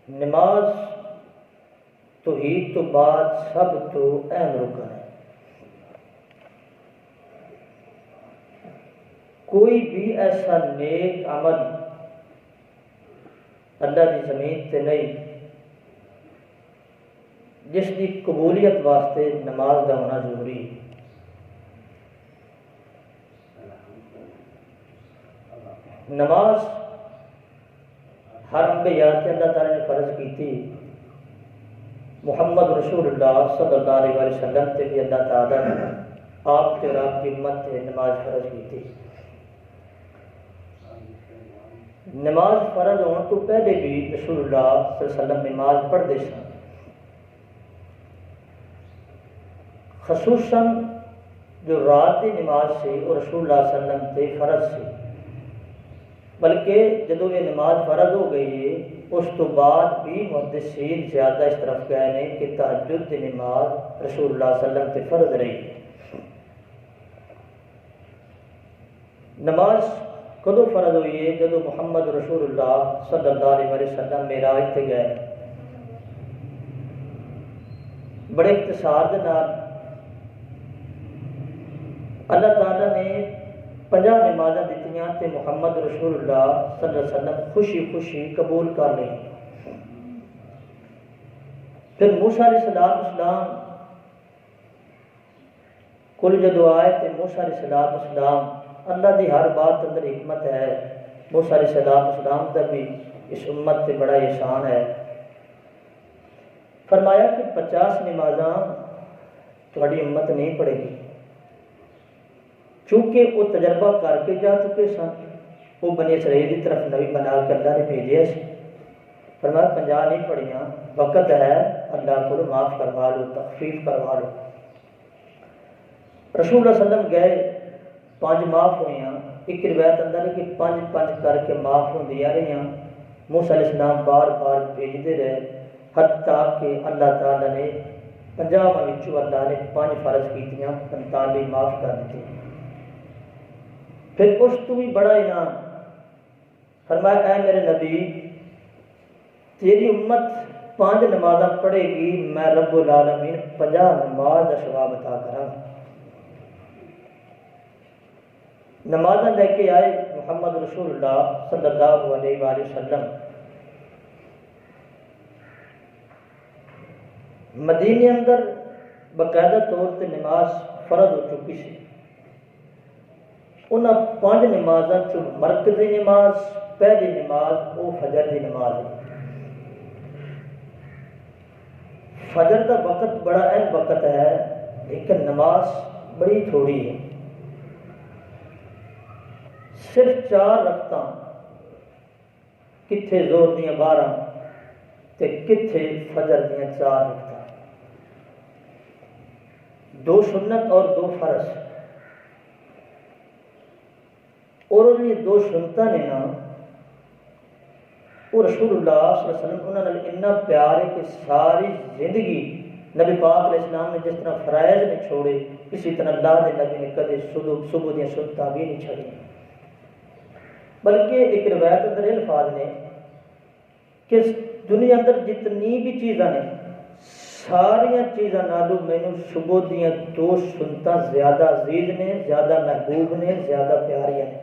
نماز توحید تو بعد سب تو اہم رکن ہے۔ کوئی بھی ایسا نیک عمل اللہ کی زمین تے نہیں جس کی قبولیت واسطے نماز کا ہونا ضروری ہے۔ نماز ہر انبیاء تے اللہ تعالی نے فرض کی تھی، محمد رسول اللہ صلی اللہ علیہ وسلم تے بھی اللہ تعالی نے آپ تے اور آپ کی امت تے نماز فرض کی تھی۔ نماز فرض ہونے تو پہلے بھی رسول اللہ صلی اللہ علیہ وسلم نماز پڑھتے سن، خصوصاً جو رات کی نماز سی وہ رسول اللہ صلی اللہ علیہ وسلم تے فرض سی، بلکہ جدو یہ نماز فرض ہو گئی ہے اس تو بعد بھی محدثین زیادہ اس طرف گئے ہیں کہ تہجد کی نماز رسول اللہ صلی اللہ علیہ وسلم تے فرض رہی۔ نماز کدو فرض ہوئی ہے؟ جدو محمد رسول اللہ صلی اللہ علیہ وسلم معراج تے گئے، بڑے اختصار دے نال اللہ تعالیٰ نے 50 نمازاں دیتیاں تے محمد رسول اللہ صلی اللہ علیہ وسلم خوشی خوشی قبول کر لیں۔ پھر موسیٰ علیہ السلام کل جدو آئے تے موسیٰ علیہ السلام، اللہ دی ہر بات اندر حکمت ہے، موسیٰ علیہ السلام کا بھی اس امت تے بڑا احسان ہے۔ فرمایا کہ 50 نمازاں تہاڈی امت نہیں پڑھے گی، چونکہ وہ تجربہ کر کے جا چکے سن، وہ بنی اسرائیل کی طرف نبی بنا کے اللہ نے بھیجے سی۔ فرمایا 50 نہیں پڑھیاں، وقت ہے اللہ کو معاف کروا لو، تخفیف کروا لو۔ رسول اللہ صلی اللہ علیہ وسلم گئے، 5 معاف ہوئیں، ایک روایت اندر ہے کہ 5 کر کے معاف ہوندیاں رہیاں۔ موسیٰ علیہ السلام بار بار بھیجتے رہے، حتیٰ کہ اللہ تعالیٰ نے 50 وچوں اللہ نے 5 فرض کیتیاں، 45 معاف کر دیتی۔ پھر اس تو بھی بڑا انعام فرمایا، اے میرے نبی تیری امت 5 نمازاں پڑھے گی، میں رب العالمین 50 نماز کا ثواب عطا کراں۔ نمازاں لے کے آئے محمد رسول اللہ صلی اللہ علیہ وآلہ وسلم۔ مدینے اندر باقاعدہ طور تے نماز فرض ہو چکی سی، انہاں 5 نمازاں چوں مرکزی نماز، پہلی نماز وہ فجر دی نماز ہے۔ فجر کا وقت بڑا اہم وقت ہے، لیکن نماز بڑی تھوڑی ہے، صرف 4 رکعتاں، کتھے زور دیاں 12 تے کتھے فجر دیاں 4 رکعتاں، 2 سنت اور 2 فرض۔ اور یہ 2 سنتاں نے نا وہ رسول اللہ صلی اللہ علیہ وسلم انہوں نے اتنا پیار ہے کہ ساری زندگی نبی پاک علیہ السلام نے جس طرح فرائض نے چھوڑے، اسی طرح اللہ کے نبی نے کدے صبح دیا سنتاں بھی نہیں چھڑی، بلکہ ایک روایت اندر الفاظ نے کہ دنیا اندر جتنی بھی چیزاں نے ساریاں چیزاں نالو مینوں صبح دیاں 2 سنتاں زیادہ عزیز نے، زیادہ محبوب نے، زیادہ پیاریاں نے۔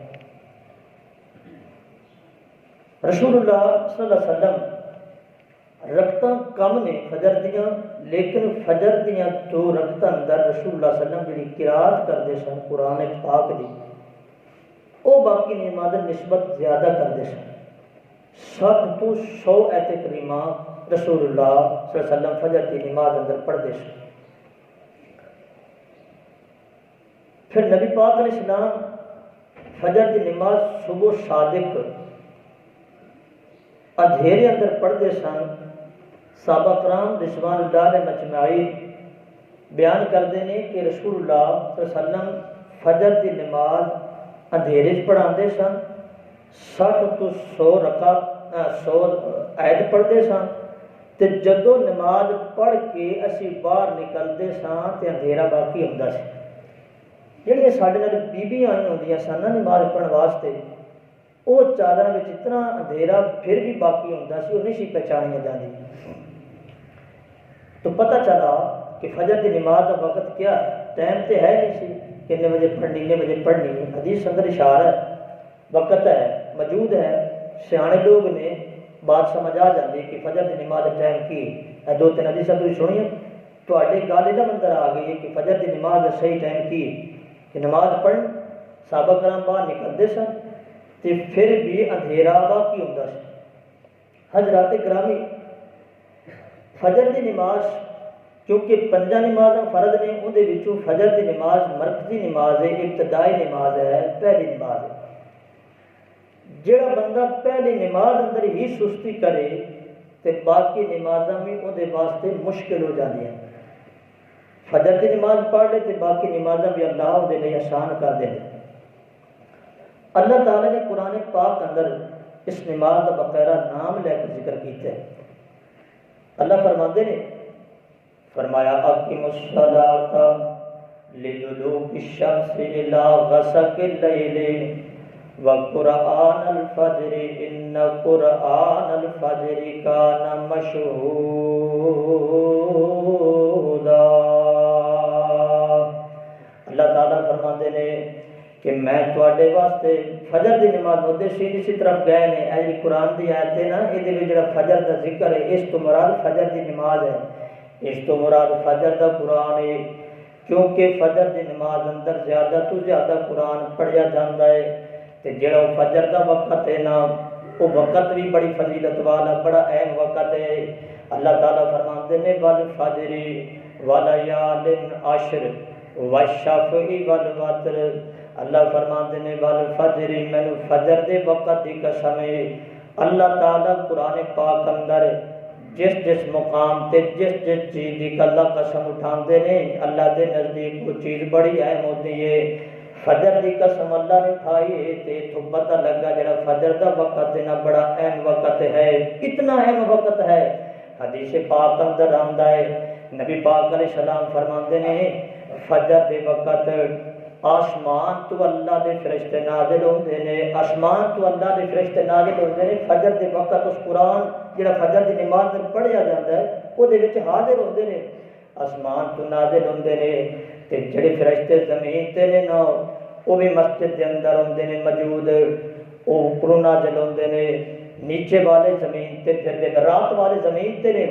رسول اللہ صلی اللہ علیہ وسلم رکعتاں کم نے فجر دیاں، لیکن فجر دیاں 2 رکعتاں اندر رسول اللہ صلی اللہ علیہ وسلم جڑی قرات کرتے سن قرآن پاک دی، وہ باقی نمازاں نسبت زیادہ کرتے سن۔ 60 تو 100 ایت کریمہ رسول اللہ صلی اللہ علیہ وسلم فجر کی نماز اندر پڑھتے سن۔ پھر نبی پاک علیہ السلام فجر کی نماز صبح صادق اندھیرے اندر پڑھتے سن۔ صحابہ کرام رضوان اللہ علیہ مجمعین بیان کرتے ہیں کہ رسول اللہ صلی اللہ علیہ وسلم فجر کی نماز اندھیرے پڑھاتے سن، 60 تو 100 آیت پڑھتے سن، تے جدو نماز پڑھ کے اسی باہر نکلتے ساں تے اندھیرا باقی ہوندا سی۔ جڑیاں ساڈے نال بیبیاں آئی ہوندیاں سن نا نماز پڑھن واسطے، وہ چادر میں اتنا اندھیرا پھر بھی باقی ہوتا سی، وہ نہیں سی پہچانیا جاتی۔ تو پتہ چلا کہ فجر کی نماز کا وقت کیا ہے، ٹائم تو ہے نہیں سی کتنے بجے پڑھنی، کتنے بجے پڑھنی، حدیث اندر اشارہ ہے، وقت ہے موجود ہے، سیانے لوگ نے بات سمجھ آ جاتی کہ فجر کی نماز کا ٹائم کی ہے۔ دو تین حدیث تھی سنیے تو گل ادھر اندر آ گئی ہے کہ فجر کی نماز کا صحیح ٹائم کی کہ نماز پڑھ صحابہ کرام باہر نکلتے سن تو پھر بھی اندھیرا باقی ہوتا سی۔ حضرات گرامی، فجر کی نماز کیونکہ پنجا نماز فرض نے، اندر فجر کی نماز مرکزی نماز ہے، ابتدائی نماز ہے، پہلی نماز ہے۔ جڑا بندہ پہلی نماز اندر ہی سستی کرے تو باقی نمازاں بھی اندر واسطے مشکل ہو جاتی ہیں۔ فجر کی نماز پڑھ لے تو باقی نمازاں بھی اللہ دے لیے آسان کر دے۔ اللہ تعالیٰ نے قرآن پاک اندر اس نماز کا باقاعدہ نام لے کر ذکر کیتا ہے۔ اللہ فرماندے نے فرمایا اقیم الصلاۃ لدلوک الشمس الی غسق اللیل وقرآن الفجر ان قرآن الفجر کان مشہودا۔ اللہ تعالیٰ فرماتے نے کہ میں تواڈے واسطے فجر دی نماز ہوتے اسی طرف گئے نے، اے جی قرآن دی آیت ہے نا، یہ جڑا فجر دا ذکر ہے اس تو مراد فجر دی نماز ہے، اس تو مراد فجر دا قرآن ہے، کیونکہ فجر دی نماز اندر زیادہ تو زیادہ قرآن پڑھیا جاتا ہے۔ تے جڑا فجر دا وقت ہے نا، وہ وقت بھی بڑی فضیلت والا بڑا اہم وقت ہے۔ اللہ تعالیٰ فرماتے نے والفجر ولیال عشر والشفع والوتر، اللہ فرماتے نے والفجر، مینو فجر دے وقت دی قسم ہے۔ اللہ تعالیٰ قرآن پاک اندر جس جس مقام تے جس جس چیز دی اللہ قسم اٹھاندے نے، اللہ دے نزدیک وہ چیز بڑی اہم ہوتی ہے۔ فجر دی قسم اللہ نے اٹھائی ہے تے تو پتہ لگا جڑا فجر دا وقت ہے نا بڑا اہم وقت ہے، اتنا اہم وقت ہے۔ حدیث پاک اندر آندا ہے نبی پاک علیہ السلام فرماندے نے فجر دے وقت آسمان تو اللہ دے فرشتے نازل ہوندے نے، آسمان تو اللہ دے فرشتے نازل ہوندے نے فجر دے وقت، اس قرآن جڑا فجر دی نماز میں پڑھیا جاتا ہے وہ دے وچ حاضر ہوندے نے، آسمان تو نازل ہوندے نے تے جڑے فرشتے زمین تے نے نا وہ بھی مسجد دے اندر ہوندے نے موجود، وہ اوپروں نازل ہوندے نے، نیچے والے زمین تے پھردے، رات والے زمین تے نے،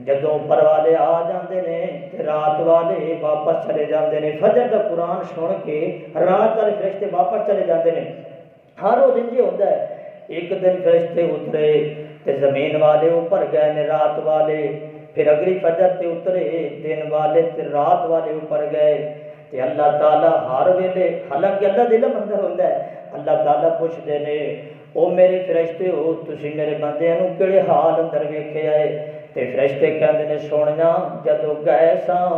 جدوں اوپر والے آ جاندے نے تے رات والے واپس چلے جاندے نے۔ فجر دا قرآن سن کے رات والے فرشتے واپس چلے جاندے نے۔ ہر روز انج ہوندا ہے، ایک دن فرشتے اترے تے زمین والے اوپر گئے نے، رات والے پھر اگلی فجر تے اترے، دن والے تے رات والے اوپر گئے تے اللہ تعالیٰ ہر ویلے، حالانکہ اللہ دے علم اندر ہوندا ہے، اللہ تعالیٰ پوچھدے نے او میرے فرشتے ہو تسی میرے بندیاں نوں کیڑے حال اندر ویکھے آئے؟ تے فرشتے کہندے نے سونیا جدوں گئے ساں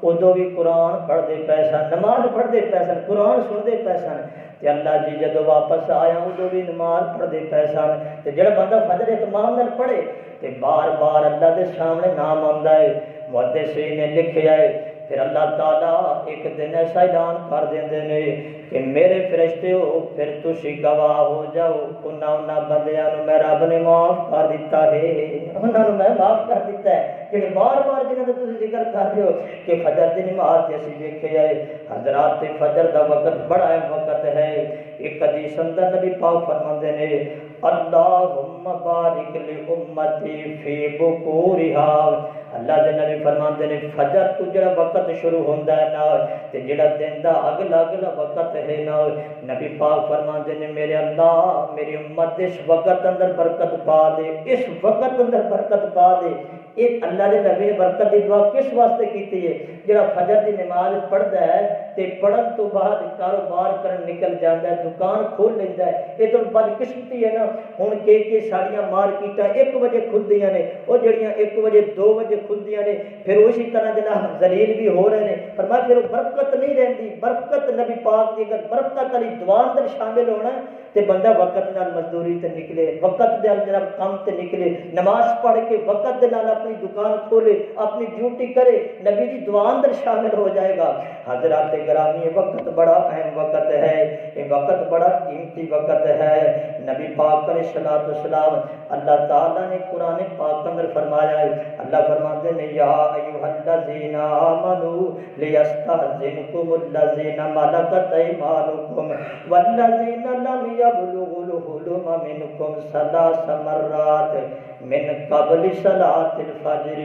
ادو بھی قرآن پڑھتے پے سن، نماز پڑھتے پے سن، قرآن سنتے پے سن، تے اللہ جی جدو واپس آیا ادو بھی نماز پڑھتے پے سن۔ تے جڑا بندہ فجر اہتمام نال پڑھے تے بار بار اللہ دے سامنے نام آندا ہے، محدثین نے لکھیا ہے، پھر اللہ تعالیٰ ایک دن ایسا اعلان کر دیندے نے کہ میرے فرشتے ہو پھر تسی گواہ ہو جاؤ، انہاں بندیاں نوں میں رب نے معاف کر دیتا ہے، انہاں نوں میں معاف کر دیتا ہے کہ بار بار جنہاں دا تسی ذکر کر رہے ہو کہ فجر دی نماز تے اسی دیکھے آئے، حضرات فجر دا وقت بڑا اہم وقت ہے۔ ایک حدیث اندر نبی پاک فرماندے نے اللہم بارک لامتی فی بکورہا، اللہ دے نبی فرماندے نے فجر تو جڑا وقت شروع ہوندا ہے نا تے جڑا دن دا اگلا وقت ہے نا، نبی پاک فرماندے نے میرے اللہ میری امت اس وقت اندر برکت پا دے، اس وقت اندر برکت پا دے۔ ایک اللہ دے نبی نے برکت دی دعا کس واسطے کیتی ہے؟ جڑا فجر دی نماز پڑھدا ہے تے پڑھن تو بعد کاروبار کرن نکل جاندا ہے، دکان کھول لیندا ہے، یہ تو بدقسمتی ہے نا۔ ہن کہ ساڈیاں مارکیٹاں 1 بجے کھلدیاں نے، وہ جڑیاں 1 بجے 2 بجے کھلدیاں نے، پھر اسی طرح جناب ذلیل بھی ہو رہے ہیں، فرمایا پھر برکت نہیں رہندی۔ برکت نبی پاک دی اگر برکت والی دعا اندر شامل ہونا تے بندہ وقت نال مزدوری تے نکلے، وقت دے جناب کام تے نکلے، نماز پڑھ کے وقت دے نال اپنی دکان کھولے اپنی ڈیوٹی کرے نبی دی دعا اندر شامل ہو جائے گا۔ حضرات گرامی یہ وقت بڑا اہم وقت ہے، یہ وقت بڑا قیمتی وقت ہے۔ نبی پاک علیہ الصلوۃ والسلام اللہ تعالیٰ نے قرآن پاک اندر فرمایا ہے، اللہ فرماتے ہیں یا ایھا الذین آمنوا لیستأذنکم الذین ملکت ایمانکم والذین لم یبلغوا الحلم منکم ثلاث مرات من قبل صلاۃ الفجر۔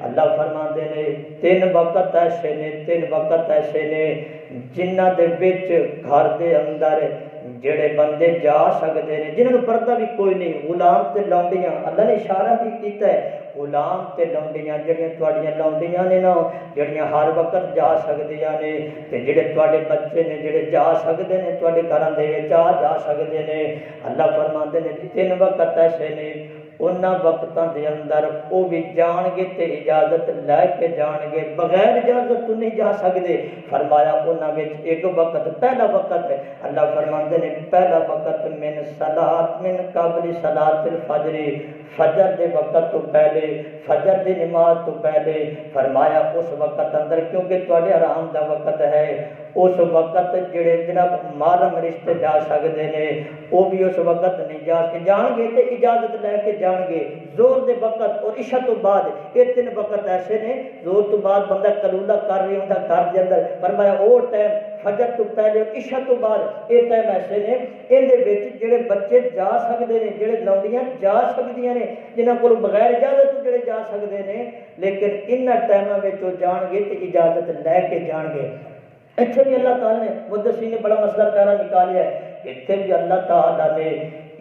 اللہ فرماتے ہیں تین وقت ایسے نے، تین وقت ایسے نے جنہ دے وچ گھر دے اندر جڑے بندے جا سکتے ہیں، جنہوں نے پردہ بھی کوئی نہیں، غلام تے لونڈیاں، اللہ نے اشارہ بھی کیتا ہے غلام تے لونڈیاں جڑیاں تواڈیاں لونڈیاں نے نا جڑیاں ہر وقت جا سکدیاں نے، تے جڑے تواڈے بچے نے جڑے جا سکدے نے تواڈے گھراں دے وچ جا سکدے نے۔ اللہ فرماندے نے تین وقت ایسے نے انہاں وقتاں دے اندر وہ بھی جان گے تے اجازت لے کے جان گے، بغیر اجازت تو نہیں جا سکدے۔ فرمایا انہاں وچ ایک وقت پہلا وقت ہے، اللہ فرماندے نے پہلا وقت من صلاۃ من قبل صلاۃ الفجر، فجر دے وقت تو پہلے، فجر دی نماز تو پہلے۔ فرمایا اس وقت اندر کیونکہ تواڈے آرام دا وقت ہے، اس وقت جڑے جناب محرم رشتے جا سکتے ہیں وہ بھی اس وقت نہیں جا کے جان گے تے اجازت لے کے جان گے۔ زور دے وقت اور عشاء تو بعد یہ تین وقت ایسے نے، زور تو بعد بندہ کلولہ کر رہی ہوندا گھر دے اندر، فرمایا وہ ٹائم فجر تو پہلے اور عشاء تو بعد یہ ٹائم ایسے نے ان دے وچ جڑے بچے جا سکتے ہیں، جڑے لونڈیاں جا سکدیاں نے، جنہاں کول بغیر اجازت تو جڑے جا سکتے ہیں، لیکن انہاں ٹائماں وچ وہ جان گے تے اجازت لے کے جان گے۔ اتنے بھی اللہ تعالیٰ نے مدثر نے بڑا مسئلہ پیارا نکالیا ہے، اتنے بھی اللہ تعالیٰ نے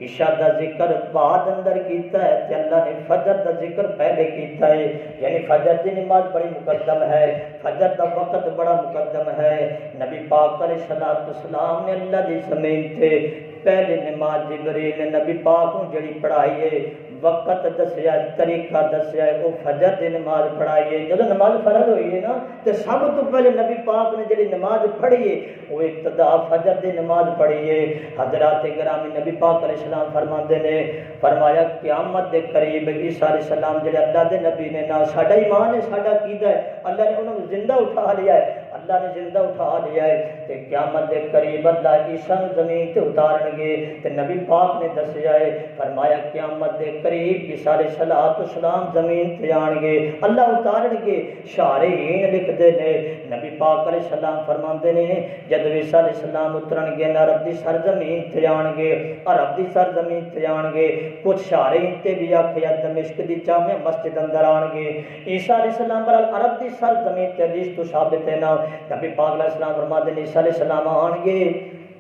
عشاء دا ذکر بعد اندر کیتا ہے تے اللہ نے فجر دا ذکر پہلے کیتا ہے، یعنی فجر دی نماز بڑی مقدم ہے، فجر دا وقت بڑا مقدم ہے۔ نبی پاک علیہ الصلوۃ والسلام نے اللہ دی زمین تے پہلے نماز جبریل نے نبی پاک کو جڑی پڑھائی ہے، وقت دسیا، طریقہ دسیا ہے، وہ فجر دی نماز پڑھائی ہے۔ جب نماز فرض ہوئی ہے نا تو سب تو پہلے نبی پاک نے جڑی نماز پڑھی ہے وہ ابتدا فجر دی نماز پڑھی ہے۔ حضرات گرامی نبی پاک علیہ السلام فرماندے نے، فرمایا قیامت دے قریب عیسیٰ علیہ السلام جڑے اللہ دے نبی نے نا ساڈا ایمان ہے، ساڈا عقیدہ ہے، اللہ نے انہوں زندہ اٹھا لیا ہے، اللہ نے زندہ اٹھا لیا ہے تے قیامت دے قریب اللہ عیسیٰ نو زمین تے اتارن گے تے نبی پاک نے دسیا ہے، فرمایا قیامت دے قریب عیسیٰ علیہ السلام زمین تے آن گے، اللہ اتارن گے۔ شارحین لکھدے نے نبی پاک علیہ السلام فرماندے نے جب عیسیٰ علیہ السلام اترن گے عرب دی سرزمین تے آن گے، عرب دی سرزمین تے آن گے، کچھ شارحین تے بھی آکھیا دمشق دی جامع مسجد اندر آن گے۔ عیسیٰ علیہ السلام پر عرب دی سرزمین تے حدیث تو ثابت ہے نا، نبی پاک علیہ السلام فرماتے ہیں عیسیٰ علیہ السلام آن گے،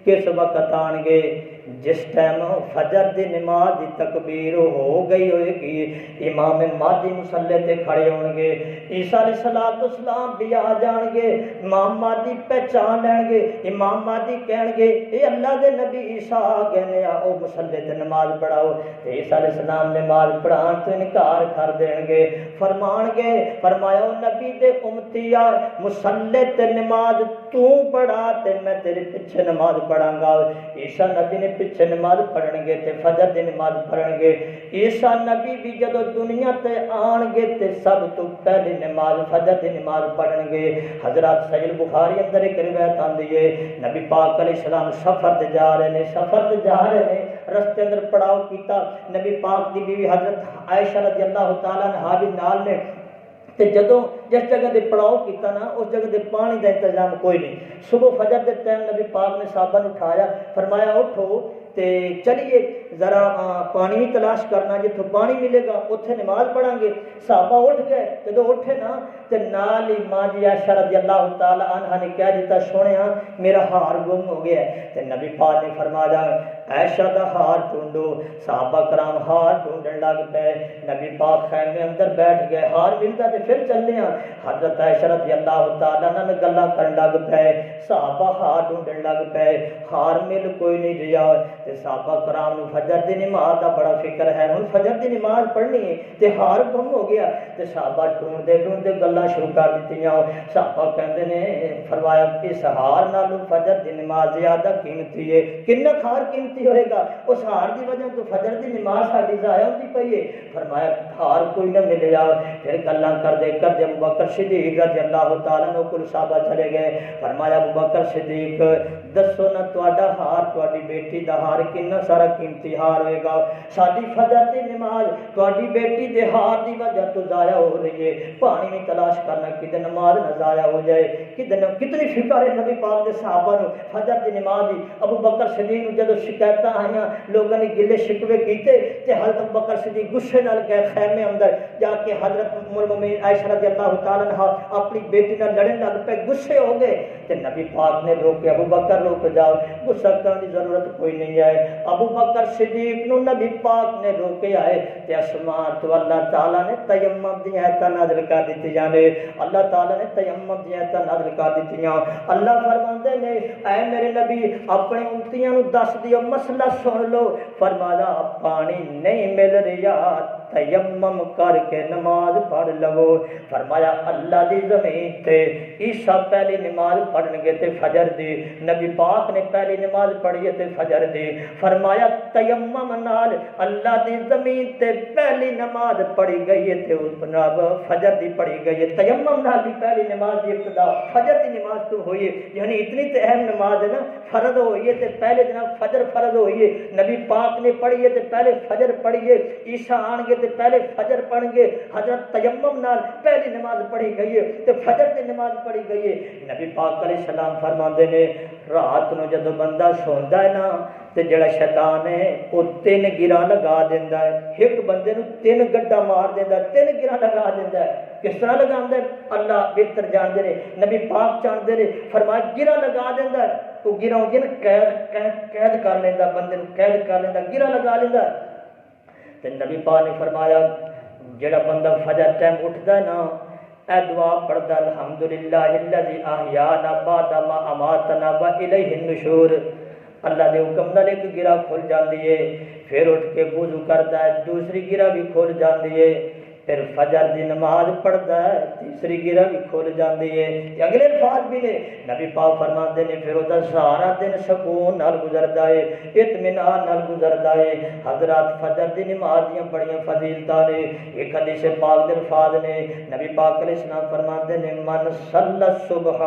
کس وقت آن گے؟ جس ٹائم فجر دی نماز دی تکبیر ہو گئی ہوئے گی، امام مہدی مصلی تے کھڑے ہون گے، عیسیٰ علیہ السلام بھی آ جان گے، امام مہدی پہچان لین گے، امام مہدی کہن گے اے اللہ دے نبی عیسیٰ آ گئے نے، او مصلی تے نماز پڑھاؤ۔ عیسیٰ علیہ السلام نماز پڑھان تو انکار کر دین گے، فرمان گے، فرمایا او نبی دے امتی یار مصلی تے نماز تو پڑھا تے میں تیرے پیچھے نماز پڑھاں گا۔ عیسیٰ نبی نے پیچھے نماز پڑھن گے تے فجر دی نماز پڑھن گے۔ عیسیٰ نبی بھی جدو دنیا تے آن گے تے سب تو پہلی نماز فجر دی نماز پڑھن گے۔ حضرات صحیح بخاری اندر ایک روایت آندی ہے، نبی پاک علیہ السلام سفر تے جا رہے نے، سفر تے جا رہے نے، رستے اندر پڑاؤ کیتا، نبی پاک دی بیوی حضرت عائشہ رضی اللہ تعالیٰ عنہا بھی نال نے، تے جدوں جس جگہ دے پڑاؤ کیتا نا اس جگہ دے پانی دا انتظام کوئی نہیں۔ صبح فجر دے ٹائم نبی پاک نے صحابہ نے اٹھایا، فرمایا اٹھو تے چلیے ذرا پانی بھی تلاش کرنا، جتوں پانی ملے گا اتنے نماز پڑھیں گے۔ صحابہ اٹھ گئے، جدو اٹھے نا تے نال ہی ماں جی عائشہ رضی اللہ تعالی عنہا نے کہہ دیتا سونیا میرا ہار گم ہو گیا ہے، تے نبی پاک نے فرمایا عائشہ دا ہار ڈھونڈو۔ صحابہ کرام ہار ڈھونڈن لگ پے، نبی پاک خیمے اندر بیٹھ گئے، ہار ملتا تے پھر چلنے ہاں۔ حضرت عائشہ رضی اللہ تعالی عنہ نے گلاں کرن لگ پے، صحابہ ہار ڈھونڈن لگ پے، ہار مل کوئی نہیں رہا تے صحابہ کرام نو فجر دی نماز دا بڑا فکر ہے، ہن فجر دی نماز پڑھنی ہے تے ہار گم ہو گیا تے صحابہ ڈھونڈدے ڈھونڈدے گلاں شروع کر دتیاں۔ صحابہ کہندے نے فرمایا اس ہار نالوں فجر دی نماز زیادہ قیمتی ہے۔ کنا ہار قیمتی ہوئے گا؟ اس ہار دی وجہ تو فجر دی نماز ساڈی ضائع ہوندی پئی ہے۔ فرمایا ہار کوئی نہ ملیا۔ پھر گلاں کردے کردے ابو بکر صدیق رضی اللہ تعالیٰ عنہ کول صحابہ چلے گئے۔ فرمایا ابو بکر صدیق دسو نا تہاڈا ہار تہاڈی بیٹی دا ہار کنا سارا قیمتی ہار ہوئے گا؟ ساڈی فجر دی نماز تہاڈی بیٹی دے ہار دی وجہ تو ضائع ہو رہی ہے۔ پانی میں تلاش کرنا کدے نماز نہ ضائع ہو جائے۔ کتنی فکر ہے نبی پاک دے صحابہ نو فجر دی نماز دی۔ ابو بکر صدیق جدو شکایتاں آئیاں لوگوں نے گلے شکوے کیتے تے حضرت ابو بکر صدیق غصے نال گئے خیمے اندر جا کے حضرت ام المؤمنین عائشہ رضی اللہ تعالیٰ عنہ اپنی بیٹی نال لڑن لگ پے، غصے ہو گئے تے نبی پاک نے روکے، ابو بکر رک جاؤ، غصہ کرنے کی ضرورت کوئی نہیں ہے۔ ابو بکر صدیق نو نبی پاک نے روکے آئے تے آسمان تو اللہ تعالیٰ نے تیمم دی آیتاں نازل کر دتی جانے، اللہ تعالیٰ نے تیمم دی آیتاں نازل کر دتیاں۔ اللہ فرماندے نے اے میرے نبی اپنے امتیاں نو دس دیو مسئلہ سن لو، فرمایا پانی نہیں مل رہا تیمم کر کے نماز پڑھ لو۔ فرمایا اللہ دی زمین تے عیسیٰ پہلی نماز پڑھن گے تے فجر دی، نبی پاک نے پہلی نماز پڑھی تے فجر دی۔ فرمایا تیمم نال اللہ دی زمین تے پہلی نماز پڑھی گئی ہے تے جناب فجر دی پڑھی گئی ہے۔ تیمم نال بھی پہلی نماز دی ابتدا فجر دی نماز تو ہوئی ہے، یعنی اتنی تے اہم نماز ہے نا، فرض ہوئی ہے تے پہلے جناب فجر فرض ہوئی ہے، نبی پاک نے پڑھی ہے تے پہلے فجر پڑھی ہے، عیسیٰ آن گے تے پہلے فجر پڑھ گے، حضرت تیمم نال پہلی نماز پڑھی گئی ہے تے فجر دی نماز پڑھی گئی ہے۔ نبی پاک علیہ السلام فرماندے نے رات نو جدو بندہ سوندا ہے نا تے جڑا شیطان ہے وہ 3 گراں لگا دیندا ہے، ایک بندے نو 3 گڈا مار دیندا ہے، 3 گراں لگا دیندا ہے۔ کس طرح لگاندا ہے اللہ بہتر جاندے نے، نبی پاک جاندے نے، فرمایا گرا لگا دیندا ہے، وہ گرا ہوندی نا قید کر لیندا، بندے نو قید کر لیندا، گرا لگا لیندا۔ تے نبی پاک نے فرمایا جڑا بندہ فجر ٹائم اٹھدا ہے نا اے دعا پڑھدا الحمدللہ الذی احیانا بعد ما اماتنا والیہ النشور، اللہ دے حکم نال ایک گرا کھل جاندی ہے، پھر اٹھ کے وضو کردا ہے، دوسری گرا بھی کھل جاندی ہے، پھر فجر دی نماز پڑھدا ہے، تیسری گرا بھی کھل جاندی ہے۔ اگلے الفاظ بھی نے نبی پاک فرماندے نے پھر وہ سارا دن سکون نال گزردا ہے، اطمینان نال گزردا ہے۔ حضرات فجر دی نماز دیاں بڑیاں فضیلتاں نے، ایک حدیث پاک دے الفاظ نے نبی پاک علیہ السلام فرماندے نے من صلی الصبح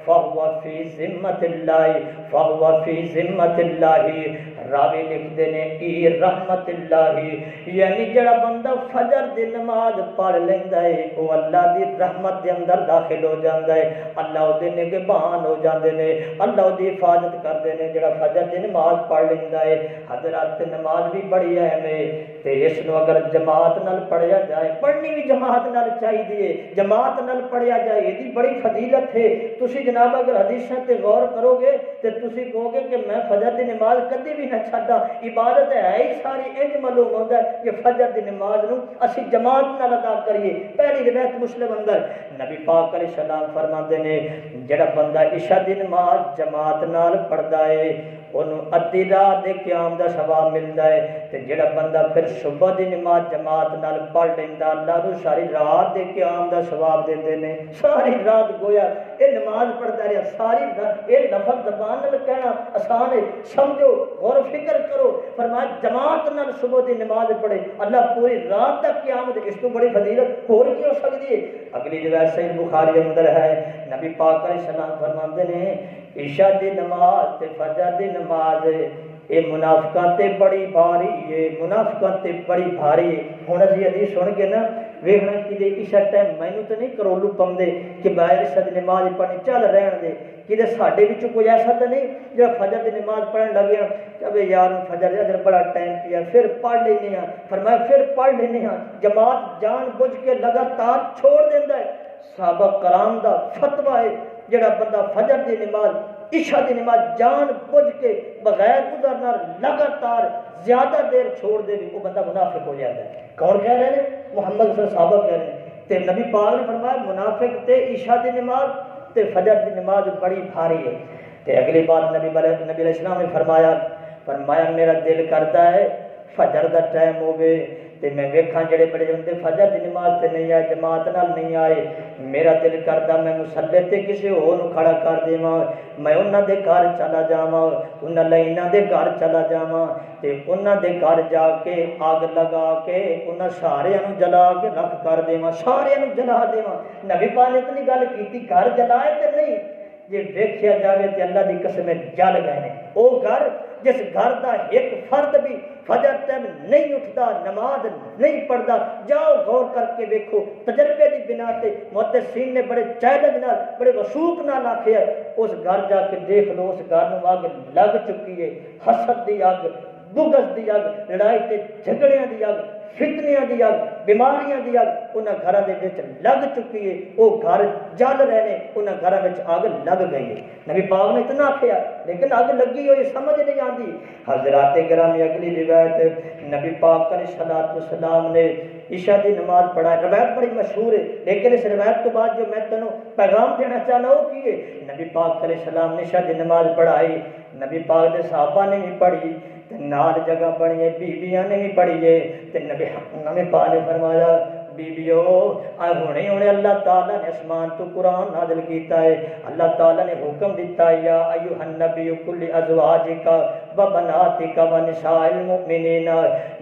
فهو فی ذمۃ اللہ فهو فی ذمۃ اللہ، راوی لکھتے نے ای رحمت اللہ، یعنی جڑا بندہ فجر دی نماز پڑھ لیندا ہے وہ اللہ دی رحمت دے اندر داخل ہو جاندا ہے، اللہ دے نگہبان ہو جاندے نے، اللہ دی حفاظت کردے نے جڑا فجر دی نماز پڑھ لیندا ہے۔ حضرات نماز بھی بڑی اہم ہے تے اس نو اگر جماعت نال پڑھیا جائے، پڑھنی بھی جماعت نال چاہیے، جماعت نال پڑھیا جائے، یہ بڑی فضیلت ہے۔ تسی جناب اگر حدیثاں تے غور کرو گے تے تسی کہو گے کہ میں فجر دی نماز کدی بھی نہ چھڈا، عبادت ہے ہی ساری انج معلوم ہوندا ہے کہ فجر دی نماز نو اسی جماعت نال ادا کریے۔ پہلی روایت مسلم اندر نبی پاک علیہ السلام فرماندے نے جڑا بندہ عشاء دی نماز جماعت نال پڑھدا ہے انہوں ادھی رات دے قیام دا ثواب ملدا ہے، تے جڑا بندہ پھر صبح دی نماز جماعت نال پڑھ لیندا اللہ نو ساری رات دے قیام دا ثواب دیندے نے۔ ساری رات گویا اے نماز پڑھدا رہیا، ساری رات اے لفظ زبان نال کہنا آسان ہے، سمجھو غور و فکر کرو۔ فرمایا جماعت نال صبح دی نماز پڑھے اللہ پوری رات تک قیام دے، اس تو بڑی فضیلت اور کی ہو سکتی ہے؟ اگلی روایت صحیح بخاری اندر ہے نبی پاک علیہ السلام فرماندے نے عشاء دی نماز تے فجر دی نماز اے منافقاں تے بڑی بھاری ہے، منافقاں تے بڑی بھاری ہے۔ ہن اسی حدیث سن کے نا ویکھنا کہ عشاء ٹائم مینوں تے نہیں کرولو پاندے کہ باہر عشاء دی نماز پڑھنی چل رہن دے، کہ ساڈے وچ کوئی ایسا تو نہیں جو فجر دی نماز پڑھن لگے کہ ابے یار فجر اجر بڑا ٹائم پیا پھر پڑھ لینے ہاں، فرمایا پھر پڑھ لینے ہاں، جماعت جان بوجھ کے لگاتار چھوڑ دیندا ہے۔ صحابہ کرام دا فتویٰ ہے جڑا بندہ فجر دی نماز عشاء دی نماز جان بوجھ کے بغیر گزرنا لگاتار زیادہ دیر چھوڑ دے وہ بندہ منافق ہو جاتا ہے۔ کون کہہ رہے ہیں؟ محمد صلی اللہ علیہ وسلم صحابہ کہہ رہے ہیں تے نبی پاک نے فرمایا منافق تے عشاء دی نماز تے فجر دی نماز بڑی بھاری ہے۔ تے اگلی بات نبی علیہ السلام نے فرمایا فرمایا میرا دل کرتا ہے فجر دا ٹائم ہوگے تے میں ویکھاں جڑے بڑے بندے فجر دی نماز تے نہیں آئے، جماعت نال نہیں آئے، میرا دل کردا میں مصلی تے کسی ہور نوں کھڑا کر دیواں، میں انہاں دے گھر چلا جاواں، انہاں لائناں دے گھر چلا جاواں تے انہاں دے گھر جا کے آگ لگا کے انہاں ساریاں نوں جلا کے رکھ کر دیواں، ساریاں نوں جلا دیواں۔ نبی پاک نے اتنی گل کیتی گھر جلائے تے نہیں، جے ویکھیا جاوے تے اللہ دی قسم جل گئے نے۔ او گھر جس گھر دا ایک فرد بھی فجر ٹائم نہیں اٹھتا، نماز نہیں پڑھتا، جاؤ غور کر کے ویکھو، تجربے دی بنا تے محدثین نے بڑے چیلنج نال بڑے وثوق نال آکھیا اس گھر جا کے دیکھ لو، اس گھر نوں اگ لگ چکی ہے، حسد دی اگ، بغض دی اگ، لڑائی تے جھگڑیاں دی اگ، فتنیاں دی اگ، بیماریاں دی اگ انہاں گھراں دے وچ لگ چکی ہے، وہ گھر جل رہے نے، انہاں گھراں وچ اگ لگ گئی ہے۔ نبی پاک نے اتنا آکھیا لیکن اگ لگی ہوئی سمجھ نہیں آندی۔ حضرات گرامی اگلی روایت نبی پاک علیہ الصلوۃ والسلام نے عشاء دی نماز پڑھا، روایت بڑی مشہور ہے لیکن اس روایت تو بعد جو میں تینوں پیغام دینا چاہنا وہ کی ہے، نبی پاک علیہ السلام نے عشاء دی نماز پڑھائی، نبی پاک دے صحابہ نے بھی پڑھی تے نال جگہ بنی ہے، بیویاں نے بھی پڑھی ہے تے نبی پاک نے فرمایا بیبیو ہونے اللہ تعالیٰ نے اسمان تو قرآن نازل کیتا ہے، اللہ تعالیٰ نے حکم دیتا ہے یا ایھا النبی کل ازواجک و بناتک و نساء المؤمنین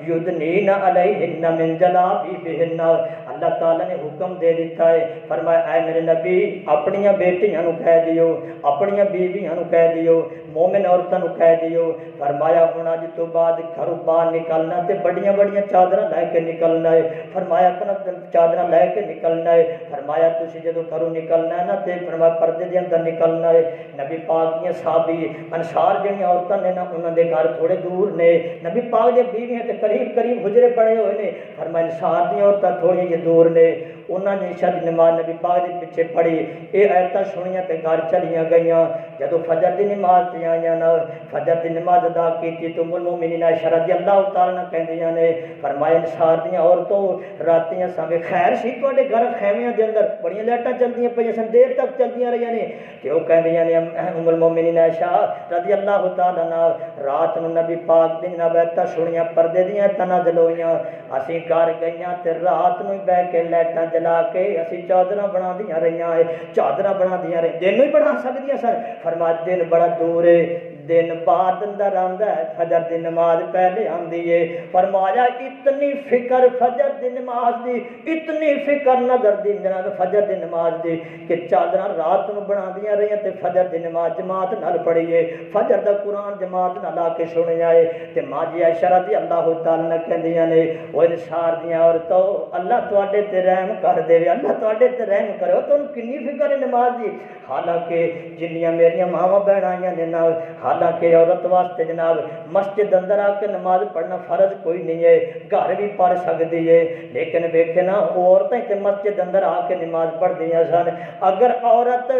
یدنین علیہن من جلابیبہن، اللہ تعالیٰ نے حکم دے دیتا ہے، فرمایا اے میرے نبی اپنیاں بیٹیاں نو کہہ دیو، اپنیاں بیویاں نو کہہ دیو، مومن عورتاں نو کہہ دیو، فرمایا ہن اج تو بعد گھروں باہر نکلنا تے بڑیاں بڑیاں چادراں لے کے نکلنا ہے، فرمایا اپنا چادراں لے کے نکلنا ہے، فرمایا تسی جدوں گھروں نکلنا ہے نا تے فرمایا پردے دے اندر نکلنا ہے۔ نبی پاک دیاں صحابی انصار جڑیاں عورتاں نے نا انہاں دے گھر تھوڑے دور نے، نبی پاک دے بیویاں تے قریب قریب حجرے پڑے ہوئے نے، فرمایا انصار دیاں عورتاں تھوڑی جی دور نے، انہاں نے عشاء دی نماز نبی پاک دے پیچھے پڑھی، اے آیتاں سنیاں تے گھر چلیاں گئیاں، جدوں فجر دی نماز تے آئیاں نا فجر دی نماز ادا کیتی تو ام المؤمنین عائشہ رضی اللہ تعالی عنہ کہندیاں نے، فرمایا انصار دیاں عورتوں راتیاں سامنے خیر سی تواڈے گھر خیمیاں دے اندر بڑیاں لائٹاں چلدیاں پیاں سن، دیر تک چلدیاں رہیاں نے، تے او کہندیاں نے ام المؤمنین عائشہ رضی اللہ تعالی عنہ رات نو نبی پاک دی نبوتاں سنیاں پردے دیاں تنازل ہوئیاں، اسی گھر گئیاں تے رات نو بیٹھ کے لائٹاں جلا کے اسی چادراں بنا دیاں رہیاں، چادراں بنا دیاں رہے، دن نو ہی بنا سکدیاں سن، فرمایا دن بڑا دور ہے، دن بعد اندر آندا ہے، فجر دی نماز پہلے آندی ہے، فرمایا اتنی فکر فجر دی نماز دی، اتنی فکر نظر دی جناب فجر دی نماز دی کہ چادراں رات نو بنا دیاں رہیاں تے فجر دی نماز جماعت نال پڑھیے، فجر دا قرآن جماعت نال آ کے سنیا ہے، تے ماں جی عائشہ رضی اللہ تعالی عنہ کہندیاں نے او انصار دیاں عورتوں اللہ تواڈے تے رحم کر دے، اللہ تواڈے تے رحم کرے، تانوں کنی فکر ہے نماز دی، حالانکہ جنیاں میریاں ماواں بہن آئیاں نے نا، حالانکہ عورت واسطے جناب مسجد اندر آ کے نماز پڑھنا فرض کوئی نہیں ہے، گھر بھی پڑھ سکتی ہے، لیکن ویکھے نا عورتیں تے مسجد اندر آ کے نماز پڑھدیاں سن، اگر عورت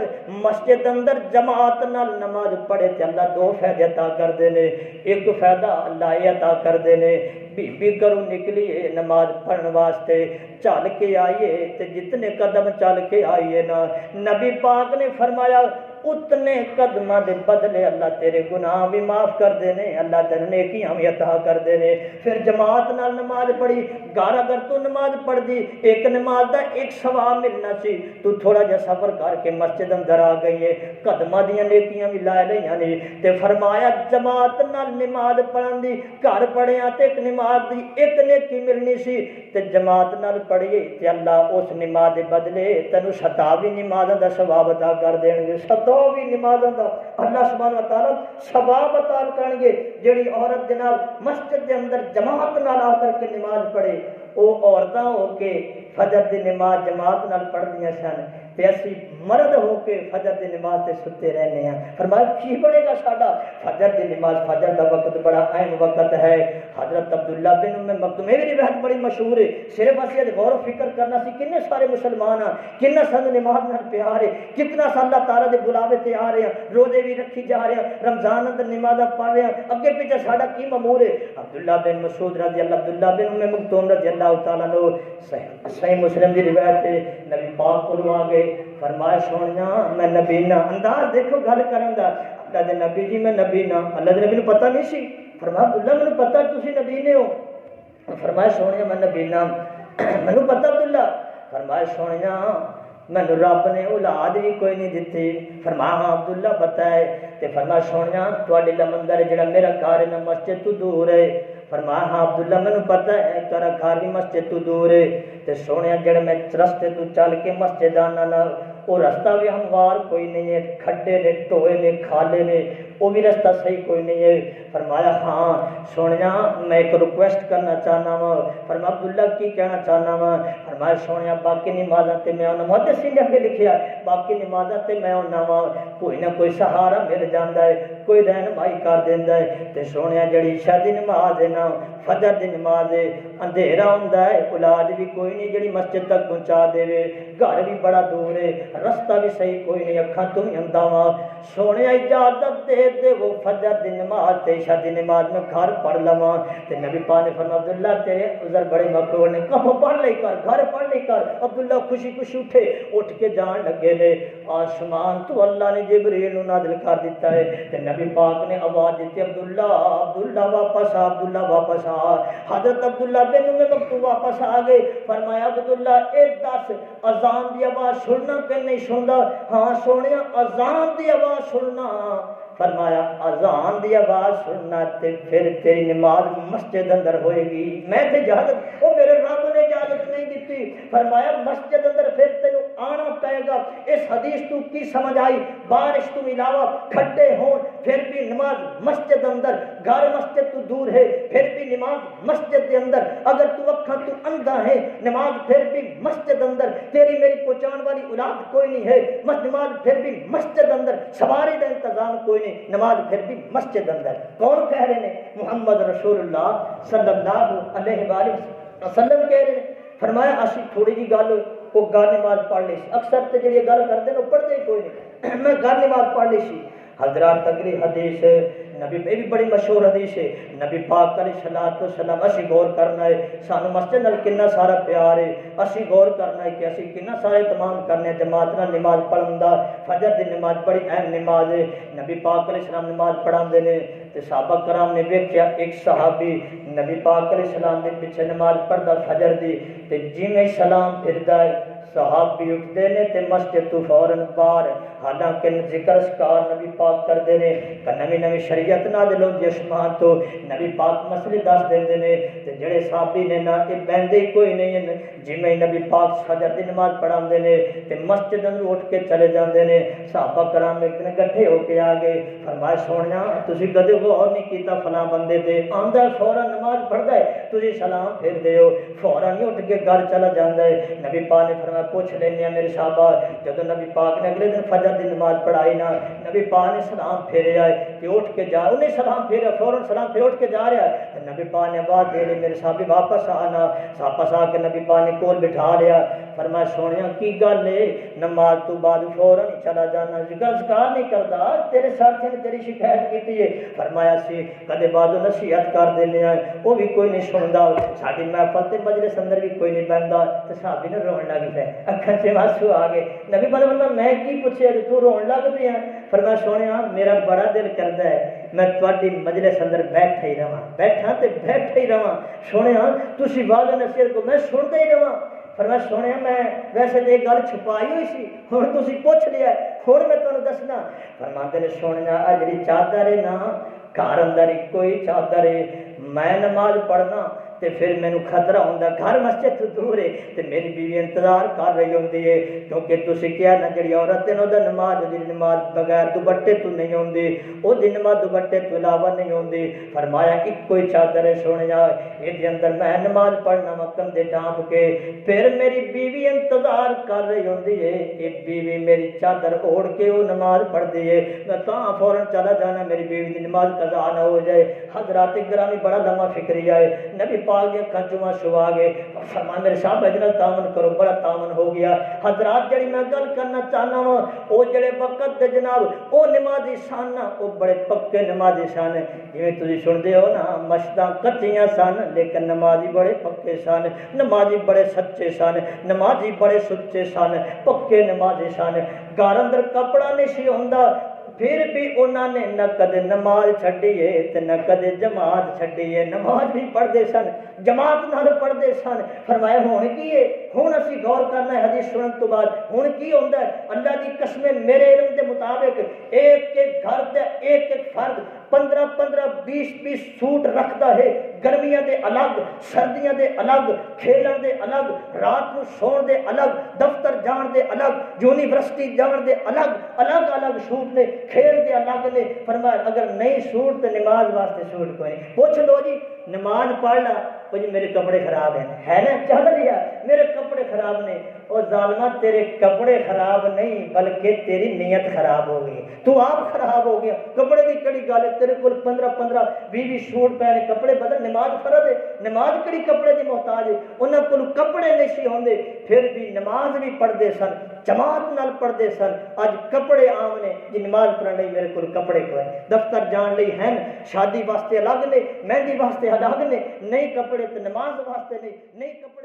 مسجد اندر جماعت نال نماز پڑھے تے اللہ دو فائدے عطا کردے نے، ایک فائدہ اللہ یہ عطا کردے نے بی گھروں نکلی ہے نماز پڑھن واسطے چل کے آئیے تے جتنے قدم چل کے آئیے نا نبی پاک نے فرمایا اتنے قدمہ دے بدلے اللہ تیرے گناہ بھی معاف کر دینے، اللہ تیرے نیکیاں بھی عطا کر دینے۔ پھر جماعت نال نماز پڑھی، گھر اگر تو نماز پڑھ دی ایک نماز دا ایک ثواب ملنا سی، تو تھوڑا جا سفر کر کے مسجد اندر آ گئی ہے، قدمہ دیاں نیکیاں بھی لائے لئیاں نے، تے فرمایا جماعت نال نماز پڑھن دی گھر پڑھیاں تے ایک نماز دی ایک نیکی ملنی سی، تے جماعت نال پڑھیے تے اللہ اس نماز دے بدلے تینوں 27 نمازاں دا ثواب عطا کر دین گے، 27 نمازاں دا اللہ سبحانہ و تعالی ثواب عطا کرن گے۔ جڑی عورت جناب مسجد دے اندر جماعت نال آ کر کے نماز پڑھے، او عورتاں ہو کے فجر دی نماز جماعت نال پڑھدیاں سن تے اسی مرد ہو کے فجر دی نماز تے ستے رہنے ہیں، فرمایا کی بنے گا ساڈا فجر دی نماز، فجر دا وقت بڑا اہم وقت ہے۔ حضرت عبداللہ بن ام مکتوم یہ روایت بڑی مشہور ہے، صرف اسی غور و فکر کرنا سی کنے سارے مسلمان ہیں، کنا سن نماز نال پیار ہے، کتنا سا اللہ تعالیٰ دے بلاوے تے آ رہے ہیں، روزے بھی رکھی جا رہے ہیں، رمضان اندر نمازاں پڑھ رہے ہیں، اگے پیچھے ساڈا کی مامور ہے۔ عبداللہ بن مسعود رضی اللہ، عبداللہ بن ام مکتوم رضی اللہ تعالیٰ عنہ صحیح مسلم دی روایت ہے، نبی پاک کو آ گئے، فرمایا سونیا میں نبی نا، انداز دیکھو گل کرن دا، اللہ دے نبی جی میں نبی نا، اللہ دے نبی نو پتہ نہیں سی، فرمایا عبداللہ مینوں پتہ تسی نبی نے ہو؟ فرمایا سونے میں نبی نام مینوں پتہ عبداللہ؟ فرمایا سونے مینوں رب نے اولاد بھی کوئی نہیں دیتی۔ فرمایا ہاں عبداللہ پتہ ہے۔ تے فرمایا سونے تواڈے لمندر جڑا میرا گھر ہے نا مسجد تو دور ہے۔ فرمایا ہاں عبداللہ مینوں پتہ ہے تیرا گھر بھی مسجد تو دور ہے۔ تے سونے جڑا میں رستے تو چل کے مسجد آنا نا وہ رستہ بھی ہموار کوئی نہیں ہے، کھڈے نے ٹوئے نے کھالے نے، وہ بھی رستہ صحیح کوئی نہیں ہے۔ فرمایا ہاں سونے میں ایک ریکویسٹ کرنا چاہنا وا۔ فرمایا عبداللہ کی کہنا چاہنا وا؟ فرمایا سونے باقی نمازاں تے میں آنا، محدثین نے اگے لکھیا باقی نمازاں تے میں آنا وا، کوئی نہ کوئی سہارا مل جاندا ہے، کوئی رہنمائی کر دیندا ہے۔ تے سونے جڑی عشاء دی نماز ہے نا فجر دی نماز ہے، اندھیرا ہوندا ہے، اولاد بھی کوئی نہیں جڑی مسجد تک پہنچا دے، گھر بھی بڑا دور ہے، رستہ بھی صحیح کوئی نہیں، اکھاں تو ہی اندھا وا۔ سونے اجازت دے دے وہ فجر دی نماز تے عشاء دی نماز میں گھر پڑھ لواں۔ تے نبی پاک نے فرمایا عبداللہ تیرے عذر بڑے مقبول نے، کہو پڑھ لے کر، گھر پڑھ لے کر۔ عبداللہ خوشی خوشی اٹھے، اٹھ کے جان لگے نے آسمان تو اللہ نے جبریل نو نازل کر دیتا ہے۔ تے نبی پاک نے آواز دیتی عبداللہ عبداللہ واپس آ، عبداللہ واپس آ۔ حضرت عبداللہ بن ام مکتوم واپس آ گئے۔ فرمایا عبداللہ اے دس اذان دی آواز سننا کہ نہیں سندا؟ ہاں سونے اذان دی آواز سننا۔ فرمایا اذان دی آواز سننا تے پھر تیری نماز مسجد اندر ہوئے گی۔ میں تے اجازت، وہ میرے رب نے اجازت نہیں دیتی۔ فرمایا مسجد اندر پھر تینوں آنا پائے گا۔ اس حدیث تو کی سمجھ آئی؟ بارش تو علاوہ کھڈے ہون پھر بھی نماز مسجد اندر، گھر مسجد تو دور ہے پھر بھی نماز مسجد کے اندر، اگر تو اکھاں تو اندھا ہے نماز پھر بھی مسجد اندر، تیری میری پہنچان والی اولاد کوئی نہیں ہے نماز پھر بھی مسجد اندر، سواری کا انتظام کوئی نہیں نماز پھر بھی مسجد اندر۔ کون کہہ رہے ہیں؟ محمد رسول اللہ صلی اللہ علیہ وآلہ وسلم کہہ رہے ہیں۔ فرمایا اسی تھوڑی جی گل وہ گھر نماز پڑھ لی سی، اکثر تے جڑی گل کرتے ہیں وہ پڑھتے ہی کوئی نہیں، میں گھر نماز پڑھ لی سی۔ حضرات اگلی حدیث نبی یہ بھی بڑی مشہور حدیث ہے، نبی پاک علیہ الصلوۃ والسلام اسی غور کرنا ہے سانو مسجد نال کنا سارا پیار ہے، اسی غور کرنا ہے کہ اسی کنا سارا اہتمام کرنے جماعت نال نماز پڑھن دا۔ فجر دی نماز بڑی اہم نماز ہے، نبی پاک علیہ السلام نماز پڑھاندے نے تے صحابہ کرام نے ویکھیا ایک صحابی نبی پاک علیہ السلام دے پیچھے نماز پڑھدا فجر دی، تے جویں سلام پھردا ہے صحابی اٹھتے نے تے مسجد تو فوراً باہر، حالانکہ ذکر اسکار نبی پاک کردے نے کہ نوی نوی شریعت نازل ہوندی اسمان تو نبی پاک مسئلے دس دیندے نے تے جڑے صحابی نے نا کہ بہندے ہی کوئی نہیں ہیں، جویں نبی پاک فجر دی نماز پڑھاندے نے تے مسجد اندر اٹھ کے چلے جاندے نے۔ صحابہ کرام ایک دن اکٹھے ہو کے آ گئے، فرمایا سونیا تسی کدے غور نہیں کیتا فلاں بندے تے آندا فوراً نماز پڑھدا ہے، تسی سلام پھیر دے ہو، فوراً ہی اٹھ کے گھر چلا جاندا ہے۔ نبی پاک نے فرمایا پوچھ لینے میرے صحابہ، جدو نبی پاک نے اگلے دن فجر دی نماز پڑھائی نا نبی پاک نے سلام پھیرے آئے کہ اٹھ کے جا، انہیں سلام پھیرے فوراً سلام پھیر اٹھ کے جا رہا ہے، نبی پاک نے آواز دے رہے میرے صحابی واپس آنا، واپس آ کے نبی پاک نے کول بٹھا لیا۔ فرمایا سونیا کی گل ہے نماز تو بعد فوراً چلا جانا، ذکر اذکار نہیں کرتا، تیرے ساتھی نے تیری شکایت کی ہے؟ فرمایا سی کدے بعد نصیحت کر دینے آئے وہ بھی کوئی نہیں سندا، ساری محفل تے مجلس اندر بھی کوئی نہیں بہندا، تے صحابی نے رون لگ پے، اکھاں سے آنسو آ گئے۔ نبی پاک نے فرمایا میں کی پوچھیا تو رون لگ پیا؟ فرمایا سونیا میرا بڑا دل کردا ہے میں تواڈی مجلس اندر بیٹھا ہی رہواں، بیٹھا تے بیٹھا ہی رہواں، سونیا تسی واض نصیحت کو میں سندا ہی رہواں۔ فرمایا سونیا میں ویسے تے گل چھپائی ہوئی سی، ہن تسی پوچھ لیا ہن میں تانوں دسنا۔ فرماندے نے سونیا اج جڑی چادر ہے نا گھر اندر کوئی چادر ہے، میں نماز پڑھنا تے پھر مینوں خطرہ ہوندا گھر مسجد تو دور ہے تے میری بیوی انتظار کر رہی ہوندی ہے، کیونکہ تسی کیا نا جڑی عورت ہے نا دا نماز دی نماز بغیر دوپٹے تو نہیں ہوندی، او دی نماز دوپٹے تو علاوہ نہیں ہوندی۔ فرمایا ایک کوئی چادر ہے سونیا اے اندر میں نماز پڑھنا مکم دے ڈانپ کے، پھر میری بیوی انتظار کر رہی ہوندی ہے، اے بیوی میری چادر اوڑھ کے وہ نماز پڑھدی ہے، میں تاں فوراً چلا جانا میری بیوی دی نماز قضا نہ ہو جائے۔ حضرات گرامی بڑا لمحہ فکریہ ہے، نبی پاک کے کھنچواں شو آگے فرمایا میرے صاحب اجنال تعاون کرو، بڑا تعاون ہو گیا۔ حضرات جڑی میں گل کرنا چاہنا ہوں او جڑے وقت دے جناب او نمازی سن او بڑے پکے نمازی سن، جویں تسی سندے ہو نا مشتاں کچیاں سن لیکن نمازی بڑے پکے سن، نمازی بڑے سچے سن، نمازی بڑے سچے سن، پکے نمازی سن۔ گھر اندر کپڑا نہیں سی ہوندا، پھر بھی انہوں نے نہ کدے نماز چھڈی ہے تے نہ کدے جماعت چھڈی ہے، نماز بھی پڑھتے سن، جماعت نال پڑھتے سن۔ فرمایا ہن کی ہے، ہن اسی غور کرنا ہے حدیث سنن تو بعد، ہن کی ہوندا ہے؟ اللہ دی قسم میرے علم دے مطابق ایک ایک گھر تے ایک ایک فرد 15 20 سوٹ رکھتا ہے، گرمیاں دے الگ، سردیاں دے الگ، کھیلن دے الگ، رات نو سون دے الگ، دفتر جان دے الگ، یونیورسٹی جان دے الگ الگ الگ سوٹ نے، کھیل دے الگ نے۔ فرمایا اگر نہیں سوٹ تو نماز واسطے سوٹ کوئی نہیں۔ پوچھ لو جی نماز پڑھ لا، وہ جی میرے کپڑے خراب ہیں، ہے نا؟ چل لیا میرے کپڑے خراب نے، اور ظالمہ تیرے کپڑے خراب نہیں بلکہ تیری نیت خراب ہو گئی، تو آپ خراب ہو گیا۔ کپڑے کی کڑی گل ہے، تیرے کو 15 20 سوٹ پہنے، کپڑے بدل، نماز فرض ہے، نماز کڑی کپڑے کی محتاج ہے، انہوں کو کپڑے نہیں سی ہوندے پھر بھی نماز بھی پڑھتے سن، جماعت نال پڑھتے سن۔ اج کپڑے عام نے جی نماز پڑھنے میرے کو کپڑے کوئی، دفتر جان لئی ہیں، شادی واسطے الگ نے، مہندی واسطے الگ نے، نہیں کپڑے تو نماز واسطے نہیں، نہیں کپڑے